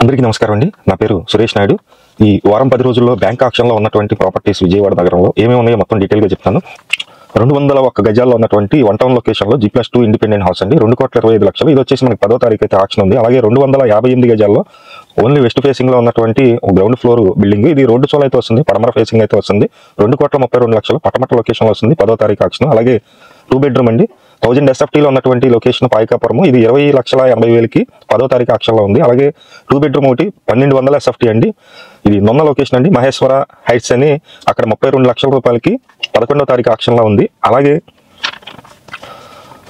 అందరికీ నమస్కారం అండి. నా పేరు సురేష్ నాయుడు. ఈ వారం 10 రోజుల్లో బ్యాంక్ ఆక్షన్లో ఉన్నటువంటి ప్రాపర్టీస్ విజయవాడ నగరంలో ఏమేమి ఉన్నాయో మొత్తం డీటెయిల్గా చెప్తాను. 201 గజాల్లో ఉన్నటువంటి 1 టౌన్ లొకేషన్లో G+2 ఇండిపెండెంట్ హౌస్ అండి. 2,25,00,000. ఇది వచ్చేసి మనకి 10వ తారీఖు అయితే ఆక్షన్ ఉంది. అలాగే 258 గజాల్లో ఓన్లీ వెస్ట్ ఫేసింగ్ లో ఉన్నటువంటి గ్రౌండ్ ఫ్లోర్ బిల్డింగ్. ఇది రోడ్డు సోల్ అయితే వస్తుంది, పడమర ఫేసింగ్ అయితే వస్తుంది. 2,32,00,000 పట్టమట్ట లొకేషన్ లో వస్తుంది. 10వ తారీఖు ఆక్షన్. అలాగే 2 బెడ్రూమ్ అండి. 1000 SFT లో ఉన్నటువంటి లొకేషన్ పాయకాపురము. ఇది 20,80,000కి 10వ తారీఖు ఆక్షన్ లో ఉంది. అలాగే 2 బెడ్రూమ్ ఒకటి 1200 SFT అండి. ఇది నొన్న లొకేషన్ అండి. మహేశ్వర హైట్స్ అని అక్కడ 32 లక్షల రూపాయలకి 11వ తారీఖు ఆక్షన్ లో ఉంది. అలాగే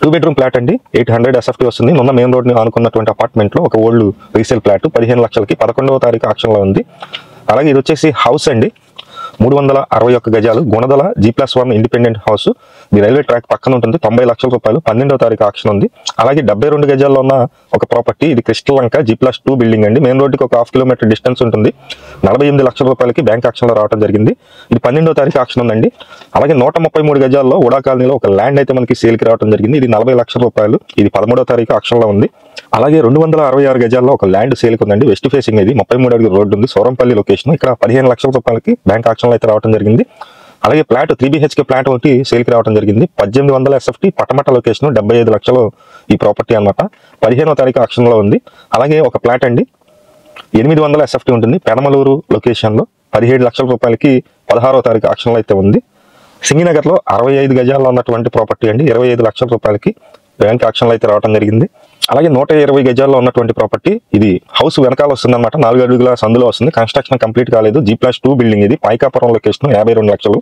2 బెడ్రూమ్ ఫ్లాట్ అండి. 800 SFT వస్తుంది. మొన్న మెయిన్ రోడ్ ని ఆనుకున్నటువంటి అపార్ట్మెంట్ లో ఒక ఓల్డ్ రీసేల్ ఫ్లాట్ 15 లక్షలకి 11వ తారీఖు ఆక్షన్ లో ఉంది. అలాగే ఇది వచ్చేసి హౌస్ అండి. 361 గజాలు గుణదల G+1 ఇండిపెండెంట్ హౌస్. ఇది రైల్వే ట్రాక్ పక్కన ఉంటుంది. 90 లక్షల రూపాయలు 12వ తారీఖు ఆక్షన్ ఉంది. అలాగే 72 గజాల్లో ఉన్న ఒక ప్రాపర్టీ. ఇది క్రిస్టల్ లంక G+2 బిల్డింగ్ అండి. మెయిన్ రోడ్డుకి ఒక ½ కిలోమీటర్ డిస్టెన్స్ ఉంటుంది. 48 లక్షల రూపాయలకి బ్యాంక్ ఆక్షన్ లో రావడం జరిగింది. ఇది 12వ తారీఖు ఆక్షన్ ఉందండి. అలాగే 133 గజాల్లో ఉడా కాలనీలో ఒక ల్యాండ్ అయితే మనకి సేల్కి రావడం జరిగింది. ఇది 40 లక్షల రూపాయలు. ఇది 13వ తారీఖు ఆక్షన్ లో ఉంది. అలాగే 266 గజాల్లో ఒక ల్యాండ్ సేల్కి ఉందండి. వెస్ట్ ఫేసింగ్ ఇది 33 అడుగుల రోడ్డు ఉంది. సోరంపల్లి లొకేషన్. ఇక్కడ 15 లక్షల రూపాయలకి బ్యాంక్ ఆక్షన్ లో అయితే రావడం జరిగింది. అలాగే ఫ్లాట్ 3 BHK ఫ్లాట్ ఒకటి సేల్కి రావడం జరిగింది. 1800 SFT పట్టమట్ట లొకేషన్ 75 లక్షలు ఈ ప్రాపర్టీ అనమాట. 15వ తారీఖు ఆక్షన్ లో ఉంది. అలాగే ఒక ఫ్లాట్ అండి. 800 SFT ఉంటుంది. పెనమలూరు లొకేషన్ లో 17 లక్షల రూపాయలకి 16వ తారీఖు ఆక్షన్ లో అయితే ఉంది. సింగినగర్ లో 65 గజాల్లో ఉన్నటువంటి ప్రాపర్టీ అండి. 25 లక్షల రూపాయలకి బ్యాంక్ ఆక్షన్ లో అయితే రావడం జరిగింది. అలాగే 120 గజాల్లో ఉన్నటువంటి ప్రాపర్టీ. ఇది హౌస్ వెనకాల వస్తుంది అనమాట. 4 అడుగుల సందులో వస్తుంది. కన్స్ట్రక్షన్ కంప్లీట్ కాలేదు. G+2 బిల్డింగ్ ఇది. పాయకాపురం లొకేషన్ 52 లక్షలు.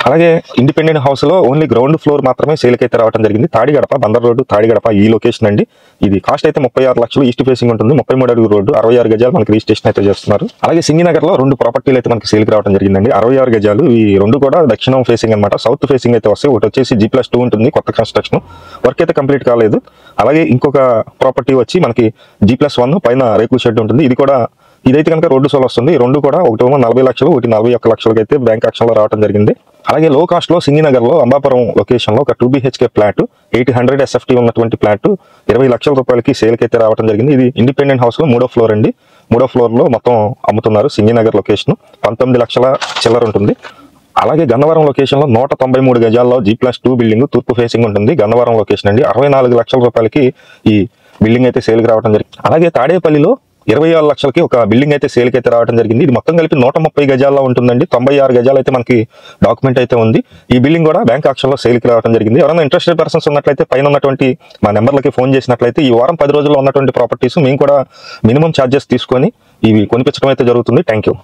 అలాగే ఇండిపెండెంట్ హౌస్ లో ఓన్లీ గ్రౌండ్ ఫ్లోర్ మాత్రమే సేల్కి అయితే రావడం జరిగింది. తాడిగడప బందర్ రోడ్డు తాడిగడప ఈ లొకేషన్ అండి. ఇది కాస్ట్ అయితే 36 లక్షలు. ఈస్ట్ ఫేసింగ్ ఉంటుంది. 33 అడుగుల రోడ్డు 66 గజాలు మనకి రిజిస్ట్రేషన్ అయితే చేస్తున్నారు. అలాగే సింగినగర్ లో 2 ప్రాపర్టీలు అయితే మనకి సేల్కి రావడం జరిగిందండి. 66 గజాలు. ఈ 2 కూడా దక్షిణం ఫేసింగ్ అనమాట. సౌత్ ఫేసింగ్ అయితే వస్తాయి. ఒకటి వచ్చేసి G+2 ఉంటుంది. కొత్త కన్స్ట్రక్షన్ వర్క్ అయితే కంప్లీట్ కాలేదు. అలాగే ఇంకొక ప్రాపర్టీ వచ్చి మనకి G+1 పైన రేకుల షెడ్ ఉంటుంది. ఇది కూడా ఇదైతే కనుక రోడ్డు సోల్ వస్తుంది. 2 కూడా ఒకటి 40 లక్షలు, ఒకటి 41 లక్షలకి అయితే బ్యాంక్ ఆక్షన్ లో రావడం జరిగింది. అలాగే లో కాస్ట్ లో సింగినగర్ లో అంబాపురం లొకేషన్ లో ఒక 2 BHK ఫ్లాట్ 800 SFT ఉన్నటువంటి ఫ్లాట్ 20 లక్షల రూపాయలకి సేల్కి అయితే రావడం జరిగింది. ఇది ఇండిపెండెంట్ హౌస్ లో 3వ ఫ్లోర్ అండి. 3వ ఫ్లోర్ లో మొత్తం అమ్ముతున్నారు. సింగినగర్ లొకేషన్ 19 లక్షల చిల్లర ఉంటుంది. అలాగే గన్నవరం లొకేషన్ లో 193 గజాల్లో G+2 బిల్డింగ్ తూర్పు ఫేసింగ్ ఉంటుంది. గన్నవరం లొకేషన్ అండి. 64 లక్షల రూపాయలకి ఈ బిల్డింగ్ అయితే సేల్కి రావడం జరిగింది. అలాగే తాడేపల్లిలో 26 లక్షలకి ఒక బిల్డింగ్ అయితే సేల్కి అయితే రావడం జరిగింది. ఇది మొత్తం కలిపి 130 గజాల్లో ఉంటుందండి. 96 గజాలు అయితే మనకి డాక్యుమెంట్ అయితే ఉంది. ఈ బిల్డింగ్ కూడా బ్యాంక్ ఆక్షన్ లో సేల్కి రావడం జరిగింది. ఎవరైనా ఇంట్రెస్టెడ్ పర్సన్స్ ఉన్నట్లయితే పైన ఉన్నటువంటి మా నెంబర్లకి ఫోన్ చేసినట్లయితే ఈ వారం 10 రోజుల్లో ఉన్నటువంటి ప్రాపర్టీస్ మేము కూడా మినిమం ఛార్జెస్ తీసుకొని ఇవి కొనిపించడం అయితే జరుగుతుంది. Thank you.